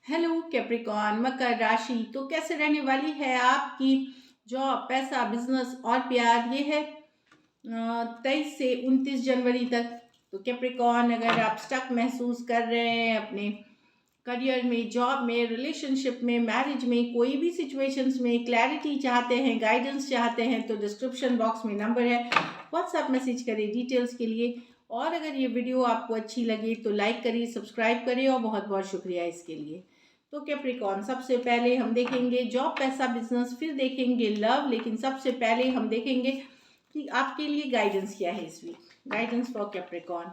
Hello Capricorn मकर राशि। तो कैसे रहने वाली है आपकी जॉब, पैसा, बिजनेस और प्यार? ये है 23 से 29 जनवरी तक। तो कैप्रिकॉन, अगर आप स्टक महसूस कर रहे हैं अपने करियर में, जॉब में, रिलेशनशिप में, मैरिज में, कोई भी सिचुएशंस में क्लैरिटी चाहते हैं, गाइडेंस चाहते हैं, तो डिस्क्रिप्शन बॉक्स में नंबर है, व्हाट्सएप मैसेज करिए डिटेल्स के लिए। और अगर ये वीडियो आपको अच्छी लगी तो लाइक करिए, सब्सक्राइब करिए, और बहुत बहुत शुक्रिया इसके लिए। तो कैप्रिकॉन, सबसे पहले हम देखेंगे जॉब, पैसा, बिजनेस, फिर देखेंगे लव, लेकिन सबसे पहले हम देखेंगे कि आपके लिए गाइडेंस क्या है इस week. Guidance for Capricorn.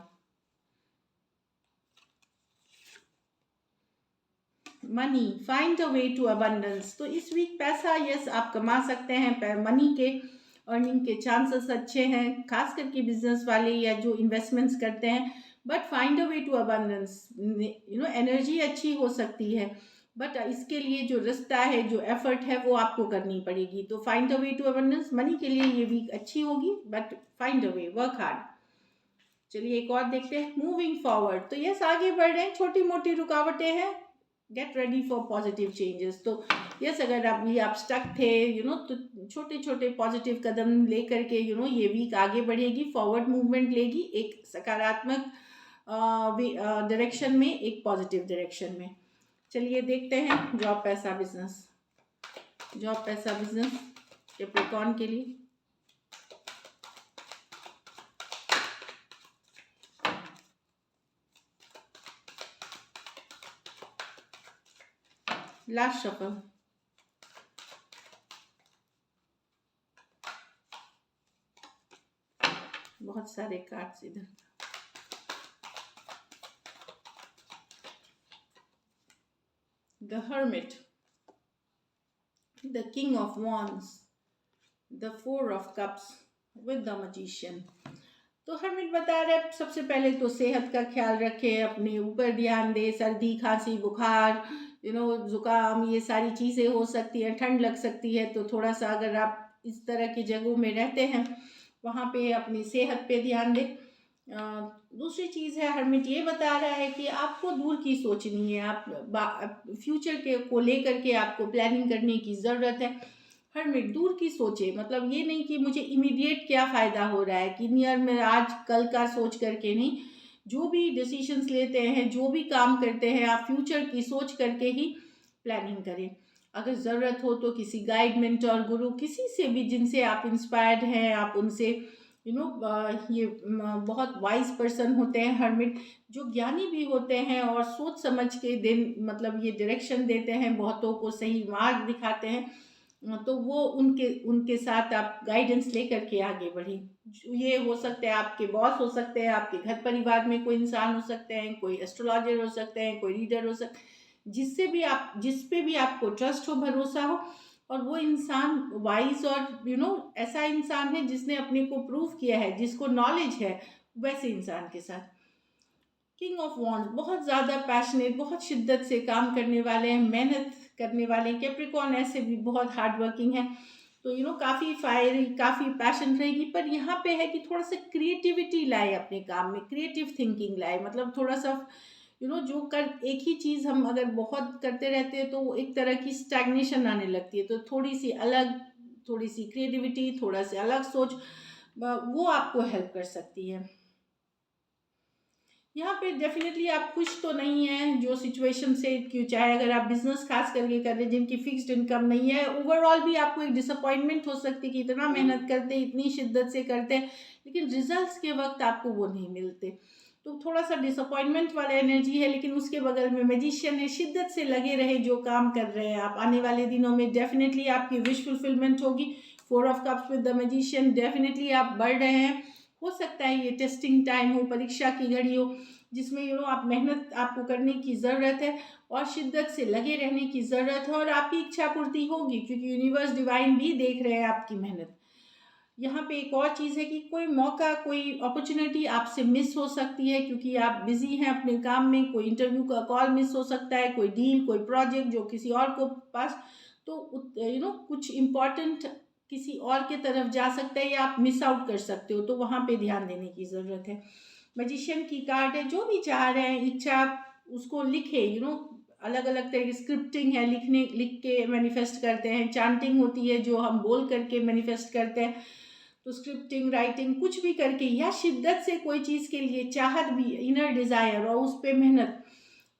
Money, find a way to abundance. तो इस वीक पैसा, यस, आप कमा सकते हैं, मनी के अर्निंग के चांसेस अच्छे हैं, खास करके बिजनेस वाले या जो इन्वेस्टमेंट्स करते हैं। But find a way to abundance, energy अच्छी हो सकती है, बट इसके लिए जो रिश्ता है, जो एफर्ट है, वो आपको करनी पड़ेगी। तो find a way to abundance, money के लिए ये वीक अच्छी होगी, but find a way, work hard. चलिए एक और देखते हैं, मूविंग फॉरवर्ड। तो यस, आगे बढ़ रहे हैं, छोटी मोटी रुकावटें हैं, get ready for positive changes. तो यस, अगर आप स्टक थे, तो छोटे छोटे पॉजिटिव कदम लेकर के ये वीक आगे बढ़ेगी, फॉरवर्ड मूवमेंट लेगी, एक सकारात्मक डायरेक्शन में, एक पॉजिटिव डायरेक्शन में। चलिए देखते हैं जॉब, पैसा, बिजनेस। जॉब, पैसा, बिजनेस कैप्रिकॉर्न के लिए। Last shuffle. बहुत सारे कार्ड्स इधर। The hermit, the king of wands, the four of cups with the magician. तो हर्मिट बता रहे सबसे पहले तो सेहत का ख्याल रखें, अपने ऊपर ध्यान दें, सर्दी, खांसी, बुखार, जुकाम, ये सारी चीज़ें हो सकती हैं, ठंड लग सकती है। तो थोड़ा सा अगर आप इस तरह की जगहों में रहते हैं, वहाँ पे अपनी सेहत पे ध्यान दें। दूसरी चीज़ है, हर्मिट ये बता रहा है कि आपको दूर की सोचनी है, आप फ्यूचर के को लेकर के आपको प्लानिंग करने की ज़रूरत है। हर्मिट दूर की सोचे, मतलब ये नहीं कि मुझे इमीडिएट क्या फ़ायदा हो रहा है, कि नियर में आज कल का सोच करके नहीं। जो भी डिसीजंस लेते हैं, जो भी काम करते हैं, आप फ्यूचर की सोच करके ही प्लानिंग करें। अगर ज़रूरत हो तो किसी गाइड, मेंटर, गुरु, किसी से भी जिनसे आप इंस्पायर्ड हैं, आप उनसे ये बहुत वाइज पर्सन होते हैं हर्मिट, जो ज्ञानी भी होते हैं और सोच समझ के दिन मतलब ये डायरेक्शन देते हैं, बहुतों को सही मार्ग दिखाते हैं। तो वो उनके उनके साथ आप गाइडेंस लेकर के आगे बढ़ें। ये हो सकते हैं आपके बॉस, हो सकते हैं आपके घर परिवार में कोई इंसान हो सकते हैं, कोई एस्ट्रोलॉजर हो सकते हैं, कोई रीडर हो सकते हैं, जिससे भी आप, जिस पे भी आपको ट्रस्ट हो, भरोसा हो, और वो इंसान वाइज और ऐसा इंसान है जिसने अपने को प्रूव किया है, जिसको नॉलेज है, वैसे इंसान के साथ। किंग ऑफ वॉन्ड्स, बहुत ज़्यादा पैशनेट, बहुत शिद्दत से काम करने वाले हैं, मेहनत करने वाले हैं। कैप्रिकॉर्न ऐसे भी बहुत हार्ड वर्किंग है, तो काफ़ी फायरी, काफ़ी पैशन रहेगी। पर यहाँ पे है कि थोड़ा सा क्रिएटिविटी लाए अपने काम में, क्रिएटिव थिंकिंग लाए, मतलब थोड़ा सा जो कर एक ही चीज़ हम अगर बहुत करते रहते हैं तो वो एक तरह की स्टैग्नेशन आने लगती है। तो थोड़ी सी अलग, थोड़ी सी क्रिएटिविटी, थोड़ा सा अलग सोच, वो आपको हेल्प कर सकती है। यहाँ पे डेफिनेटली आप खुश तो नहीं हैं जो सिचुएशन से, क्यों, चाहे अगर आप बिजनेस खास करके कर रहे हैं जिनकी फिक्स्ड इनकम नहीं है, ओवरऑल भी आपको एक डिसअपॉइंटमेंट हो सकती है कि इतना मेहनत करते, इतनी शिद्दत से करते, लेकिन रिजल्ट्स के वक्त आपको वो नहीं मिलते। तो थोड़ा सा डिसअपॉइंटमेंट वाला एनर्जी है, लेकिन उसके बगल में मैजिशियन है, शिद्दत से लगे रहे जो काम कर रहे हैं आप, आने वाले दिनों में डेफिनेटली आपकी विश फुलफिलमेंट होगी। Four of cups with the magician, definitely आप बढ़ रहे हैं। हो सकता है ये टेस्टिंग टाइम हो, परीक्षा की घड़ी हो, जिसमें आप मेहनत आपको करने की ज़रूरत है, और शिद्दत से लगे रहने की ज़रूरत है, और आपकी इच्छा पूर्ति होगी, क्योंकि यूनिवर्स डिवाइन भी देख रहे हैं आपकी मेहनत। यहाँ पे एक और चीज़ है कि कोई मौका, कोई अपॉर्चुनिटी आपसे मिस हो सकती है, क्योंकि आप बिजी हैं अपने काम में, कोई इंटरव्यू का कॉल मिस हो सकता है, कोई डील, कोई प्रोजेक्ट जो किसी और को पास, तो कुछ इम्पॉर्टेंट किसी और के तरफ जा सकता है, या आप मिस आउट कर सकते हो, तो वहाँ पे ध्यान देने की ज़रूरत है। मैजिशियन की कार्ड है, जो भी चाह रहे हैं इच्छा उसको लिखे, अलग अलग तरह की स्क्रिप्टिंग है, लिख के मैनिफेस्ट करते हैं, चांटिंग होती है जो हम बोल करके मैनिफेस्ट करते हैं। तो स्क्रिप्टिंग, राइटिंग, कुछ भी करके या शिद्दत से कोई चीज़ के लिए चाहत भी, इनर डिज़ायर और उस पर मेहनत,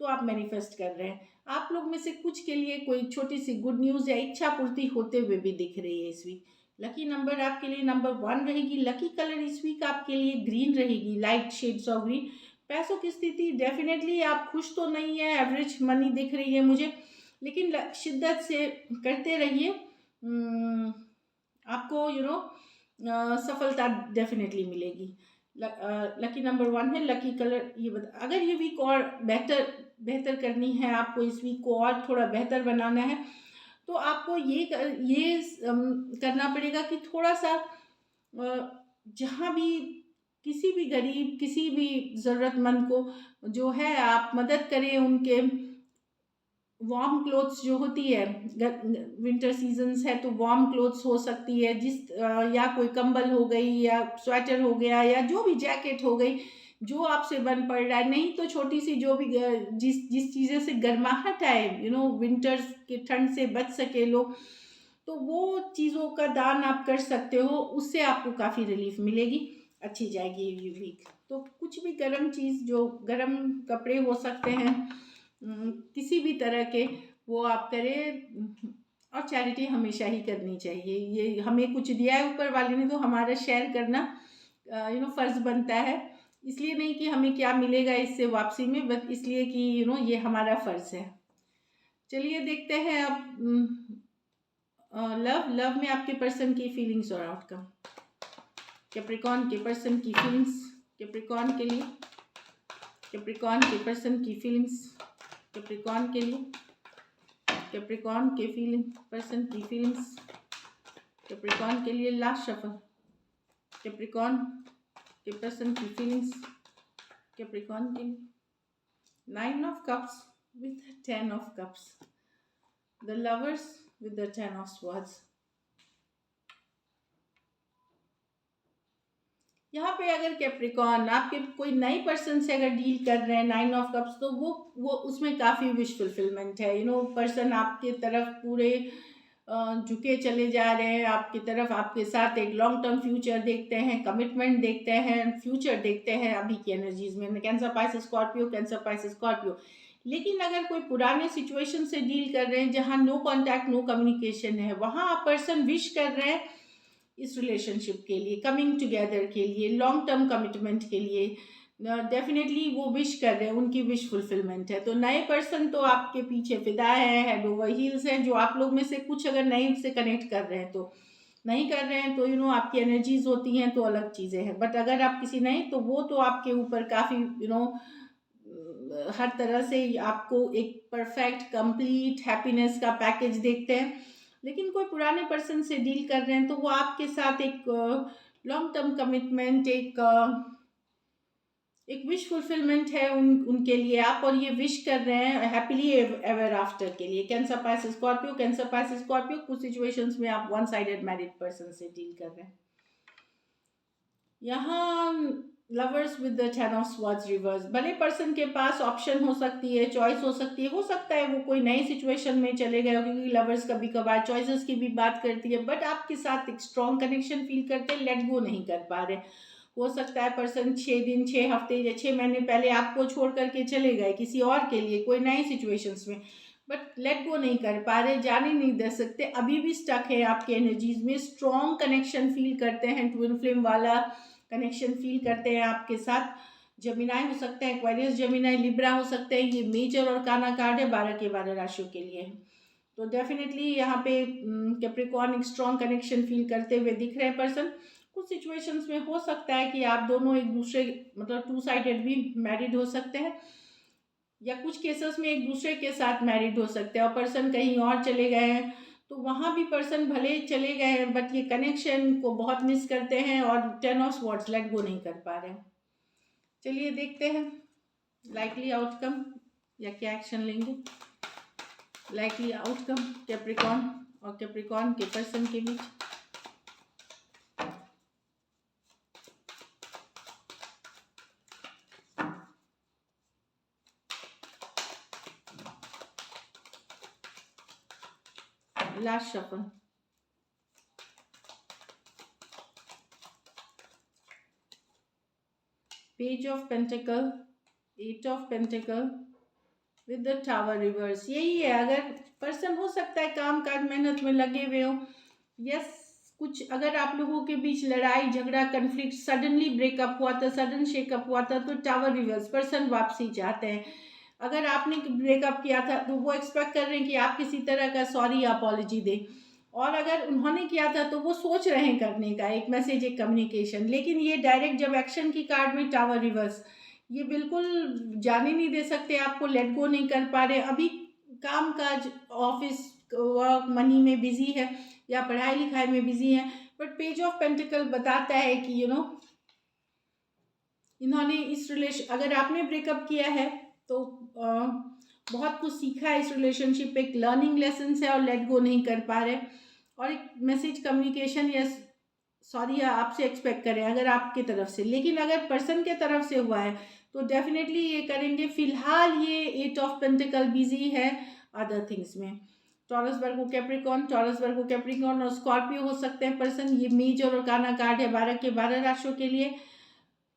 तो आप मैनिफेस्ट कर रहे हैं। आप लोग में से कुछ के लिए कोई छोटी सी गुड न्यूज़ या इच्छा पूर्ति होते हुए भी दिख रही है इस वीक। लकी नंबर आपके लिए नंबर 1 रहेगी। लकी कलर इस वीक आपके लिए ग्रीन रहेगी, लाइट शेड्स ऑफ ग्रीन। पैसों की स्थिति डेफिनेटली आप खुश तो नहीं है, एवरेज मनी दिख रही है मुझे, लेकिन शिद्दत से करते रहिए। आपको सफलता डेफिनेटली मिलेगी। लकी नंबर 1 है। लकी कलर ये बता, अगर ये वीक और बेहतर करनी है आपको, इस वीक को और थोड़ा बेहतर बनाना है, तो आपको ये करना पड़ेगा कि थोड़ा सा जहाँ भी किसी भी गरीब, किसी भी ज़रूरतमंद को जो है आप मदद करें। उनके वार्म क्लोथ्स जो होती है, विंटर सीजन्स है तो वार्म क्लोथ्स हो सकती है, या कोई कंबल हो गई या स्वेटर हो गया या जो भी जैकेट हो गई जो आपसे बन पड़ रहा है, नहीं तो छोटी सी जो भी जिस चीज़ें से गर्माहट आए, विंटर्स के ठंड से बच सके लोग, तो वो चीज़ों का दान आप कर सकते हो, उससे आपको काफ़ी रिलीफ मिलेगी, अच्छी जाएगी ये वीक। तो कुछ भी गर्म चीज़, जो गर्म कपड़े हो सकते हैं किसी भी तरह के, वो आप करें। और चैरिटी हमेशा ही करनी चाहिए। ये हमें कुछ दिया है ऊपर वाले ने, तो हमारा शेयर करना फ़र्ज़ बनता है। इसलिए नहीं कि हमें क्या मिलेगा इससे वापसी में, बस इसलिए कि ये हमारा फ़र्ज़ है। चलिए देखते हैं अब लव में आपके पर्सन की फीलिंग्स और आउटकम। कैप्रिकॉर्न के पर्सन की फीलिंग्स, कैप्रिकॉर्न के लिए, कैप्रिकॉर्न के पर्सन की फीलिंग्स, कैप्रिकॉर्न के लिए, कैप्रिकॉर्न के पर्सन की फीलिंग्स, कैप्रिकॉर्न के लिए लास्ट शफल। कैप्रिकॉर्न के पर्सन की फीलिंग्स, कैप्रिकॉर्न के लिए 9 of cups with 10 of cups, the lovers with the 10 of swords। यहाँ पे अगर कैप्रिकॉर्न आपके कोई नई पर्सन से अगर डील कर रहे हैं 9 ऑफ कप्स, तो वो उसमें काफ़ी विश फुलफिलमेंट है। पर्सन आपके तरफ पूरे झुके चले जा रहे हैं, आपकी तरफ, आपके साथ एक लॉन्ग टर्म फ्यूचर देखते हैं, कमिटमेंट देखते हैं, फ्यूचर देखते हैं अभी की एनर्जीज में। Cancer, Pisces, Scorpio, cancer, Pisces, Scorpio. लेकिन अगर कोई पुराने सिचुएशन से डील कर रहे हैं जहाँ नो कॉन्टैक्ट, नो कम्युनिकेशन है, वहाँ आप पर्सन विश कर रहे हैं इस रिलेशनशिप के लिए, कमिंग टुगेदर के लिए, लॉन्ग टर्म कमिटमेंट के लिए, डेफिनेटली वो विश कर रहे हैं, उनकी विश फुलफिलमेंट है। तो नए पर्सन तो आपके पीछे फिदा है, हेड ओवर हील्स हैं। जो आप लोग में से कुछ अगर नए से कनेक्ट कर रहे हैं, तो नहीं कर रहे हैं तो आपकी एनर्जीज होती हैं तो अलग चीज़ें हैं। बट अगर आप किसी नए, तो वो तो आपके ऊपर काफ़ी हर तरह से आपको एक परफेक्ट कंप्लीट हैप्पीनेस का पैकेज देखते हैं। लेकिन कोई पुराने पर्सन से डील कर रहे हैं तो वो आपके साथ एक लॉन्ग टर्म कमिटमेंट, एक विश फुलफिलमेंट है उनके लिए आप, और ये विश कर रहे हैं हैप्पीली एवर आफ्टर के लिए। Cancer, Pisces, Scorpio, cancer, Pisces, Scorpio. कुछ सिचुएशंस में आप वन साइडेड मैरिड पर्सन से डील कर रहे हैं। यहाँ lovers with the 10 of swords reverse. भले पर्सन के पास ऑप्शन हो सकती है, चॉइस हो सकती है, हो सकता है वो कोई नई सिचुएशन में चले गए हो, क्योंकि लवर्स कभी कभार चॉइसेस की भी बात करती है, बट आपके साथ एक स्ट्रॉन्ग कनेक्शन फील करते हैं, लेट गो नहीं कर पा रहे। हो सकता है पर्सन 6 दिन, 6 हफ्ते या 6 महीने पहले आपको छोड़ करके चले गए किसी और के लिए, कोई नई सिचुएशंस में, बट लेट गो नहीं कर पा रहे, जाने नहीं दे सकते, अभी भी स्टक है आपके एनर्जीज में। स्ट्रॉन्ग कनेक्शन फील करते हैं, ट्विन फ्लेम वाला कनेक्शन फील करते हैं आपके साथ। जमिनाई हो सकते हैं, एक्वेरियस, जमिनाई, लिब्रा हो सकते हैं। ये मेजर और काना कार्ड है 12 के 12 राशियों के लिए। तो डेफिनेटली यहाँ पे कैप्रिकॉर्न एक स्ट्रॉन्ग कनेक्शन फील करते हुए दिख रहे हैं पर्सन। कुछ सिचुएशंस में हो सकता है कि आप दोनों एक दूसरे, मतलब 2 साइडेड भी मैरिड हो सकते हैं, या कुछ केसेस में एक दूसरे के साथ मैरिड हो सकते हैं और पर्सन कहीं और चले गए हैं, तो वहाँ भी पर्सन भले चले गए हैं बट ये कनेक्शन को बहुत मिस करते हैं और 10 ऑफ स्वॉर्ड्स लेट गो नहीं कर पा रहे हैं। चलिए देखते हैं लाइकली आउटकम, या क्या एक्शन लेंगे। लाइकली आउटकम कैप्रिकॉर्न और कैप्रिकॉर्न के पर्सन के बीच। Last shuffle. Page of pentacle, eight of pentacle with the tower reverse. यही है, अगर पर्सन हो सकता है काम काज मेहनत में लगे हुए हो, यस कुछ अगर आप लोगों के बीच लड़ाई झगड़ा कन्फ्लिक्ट सडनली ब्रेकअप हुआ था, सडन शेकअप हुआ था, तो टावर रिवर्स, पर्सन वापसी चाहते हैं। अगर आपने ब्रेकअप किया था तो वो एक्सपेक्ट कर रहे हैं कि आप किसी तरह का सॉरी या अपॉलॉजी दें, और अगर उन्होंने किया था तो वो सोच रहे हैं करने का, एक मैसेज एक कम्युनिकेशन। लेकिन ये डायरेक्ट जब एक्शन की कार्ड में टावर रिवर्स, ये बिल्कुल जाने नहीं दे सकते आपको, लेट गो नहीं कर पा रहे अभी, काम काज ऑफिस वर्क मनी में बिजी है या पढ़ाई लिखाई में बिजी है। बट पेज ऑफ पेंटिकल बताता है कि इन्होंने इस रिलेशन, अगर आपने ब्रेकअप किया है तो बहुत कुछ सीखा है इस रिलेशनशिप, एक लर्निंग लेसन है और लेट गो नहीं कर पा रहे, और एक मैसेज कम्युनिकेशन या सॉरी आपसे एक्सपेक्ट करें अगर आपकी तरफ से। लेकिन अगर पर्सन के तरफ से हुआ है तो डेफिनेटली ये करेंगे। फिलहाल ये एट ऑफ पेंटिकल बिजी है अदर थिंग्स में। Taurus Virgo Capricorn, Taurus Virgo Capricorn और स्कॉर्पियो हो सकते हैं पर्सन। ये मेजर और काना कार्ड है 12 के 12 राशियों के लिए।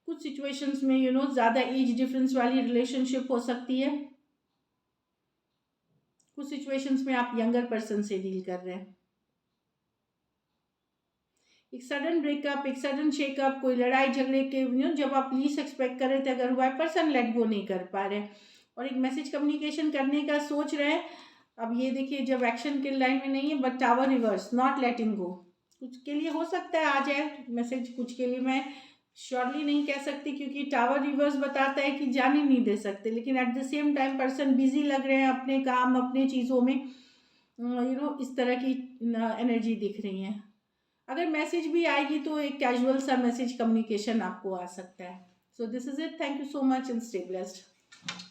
कुछ सिचुएशंस में ज़्यादा एज डिफरेंस वाली रिलेशनशिप हो सकती है, कुछ सिचुएशंस में आप यंगर पर्सन से डील कर रहे हैं। एक सडन ब्रेकअप, एक सडन शेकअप, कोई लड़ाई झगड़े के जब आप लीस्ट एक्सपेक्ट कर रहे थे अगर हुआ है, पर्सन लेट गो नहीं कर पा रहे और एक मैसेज कम्युनिकेशन करने का सोच रहे हैं। अब ये देखिए जब एक्शन के लाइन में नहीं है, but tower reverse, not letting go. कुछ के लिए हो सकता है आ जाए मैसेज, कुछ के लिए मैं श्योरली नहीं कह सकती क्योंकि टावर रिवर्स बताता है कि जाने नहीं दे सकते, लेकिन at the same time person busy लग रहे हैं अपने काम अपने चीज़ों में, इस तरह की एनर्जी दिख रही है। अगर मैसेज भी आएगी तो एक कैजुअल सा मैसेज कम्युनिकेशन आपको आ सकता है। So this is it, thank you so much and stay blessed.